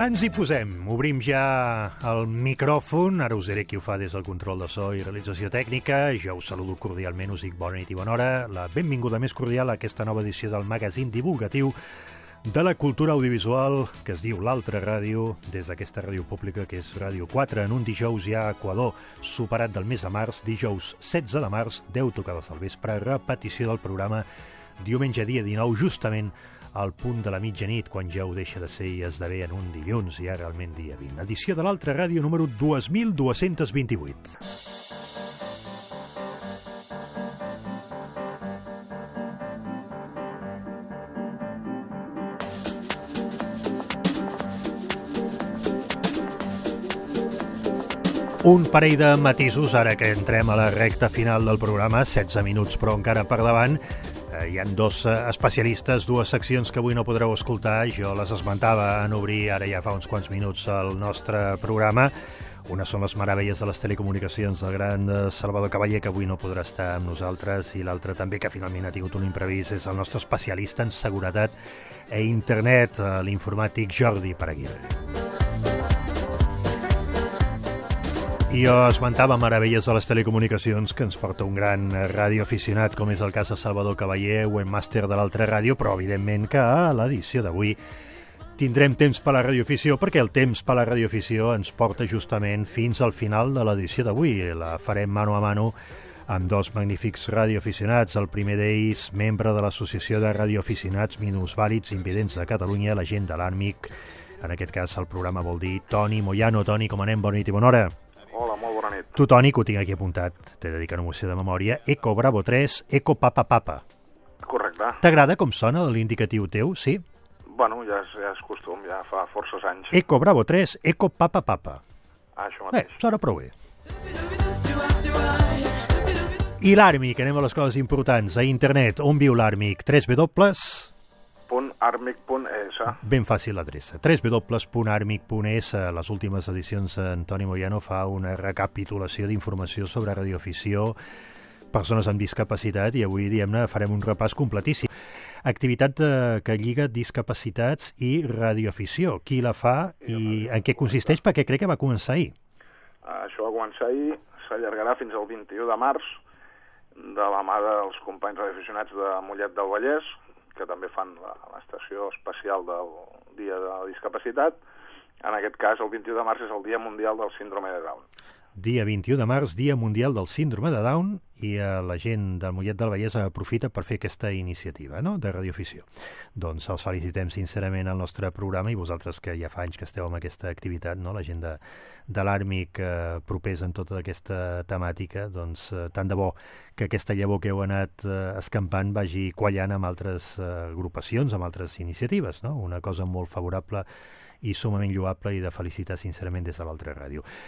Ens hi posem, obrim ja el micròfon, ara us diré qui ho fa des del control de so i realització tècnica. Jo us saludo cordialment, us dic bona nit i bona hora. La benvinguda més cordial a aquesta nova edició del magazín divulgatiu de la cultura audiovisual que es diu L'Altra Ràdio, des d'aquesta ràdio pública que és Ràdio 4, en un dijous ja a Equador, superat del mes de març, dijous 16 de març, 10 tocades al vespre, repetició del programa diumenge dia 19, justament al punt de la mitjanit, quan ja ho deixa de ser i esdevé en un dilluns, ja realment dia 20. Edició de l'Altra Ràdio número 2228. Un parell de matisos, ara que entrem a la recta final del programa, 16 minuts però encara per davant. Hi ha dos especialistes, dues seccions que avui no podreu escoltar. Jo les esmentava en obrir ara ja fa uns quants minuts el nostre programa. Una són les meravelles de les telecomunicacions del gran Salvador Cavaller, que avui no podrà estar amb nosaltres, i l'altre també, que finalment ha tingut un imprevist, és el nostre especialista en seguretat i internet, l'informàtic Jordi Paraguirre. I jo esmentava meravelles de les telecomunicacions, que ens porta un gran radioaficionat, com és el cas de Salvador Cavaller, webmaster de l'Altra Ràdio, però evidentment que a l'edició d'avui tindrem temps per a la radioafició, perquè el temps per a la radioafició ens porta justament fins al final de l'edició d'avui. La farem mano a mano amb dos magnífics radioaficionats. El primer d'ells, membre de l'Associació de Radioaficionats Minusvàlids Invidents de Catalunya, la gent de l'ARMIC. En aquest cas el programa vol dir Toni Moyano. Toni, com anem? Bona nit i bona hora. Hola, molt bona nit. Tu, Toni, que ho tinc aquí apuntat, t'he de dir que no m'ho sé de memòria, Eco Bravo 3, Eco Papa Papa. Correcte. T'agrada com sona l'indicatiu teu, sí? Bueno, ja és costum, ja fa forces anys. Eco Bravo 3, Eco Papa Papa. Això mateix. Sona prou bé. I l'Àrmic, anem a les coses importants. A internet, on viu l'Àrmic? www.armic.es. Ben fàcil l'adreça. www.armic.es. Les últimes edicions Antoni Moyano fa una recapitulació d'informació sobre radioafició, persones amb discapacitat, i avui, diguem-ne, farem un repàs completíssim. Activitat que lliga discapacitats i radioafició. Qui la fa i en què consisteix? Perquè crec que va començar ahir. Això va començar ahir, s'allargarà fins al 21 de març, de la mà dels companys radioaficionats de Mollet del Vallès, que també fan l'estació especial del Dia de la Discapacitat. En aquest cas, el 21 de març és el Dia Mundial del Síndrome de Down. Dia 21 de març, Dia Mundial del Síndrome de Down, i la gent del Mollet del Vallès aprofita per fer aquesta iniciativa, no?, de radioafició. Doncs els felicitem sincerament al nostre programa, i vosaltres que ja fa anys que esteu amb aquesta activitat, no?, la gent de l'Àrmic propers en tota aquesta temàtica, doncs tant de bo que aquesta llavor que heu anat escampant vagi quallant amb altres agrupacions, amb altres iniciatives, no? Una cosa molt favorable i sumament lloable, i de felicitar sincerament des de l'Altra Ràdio.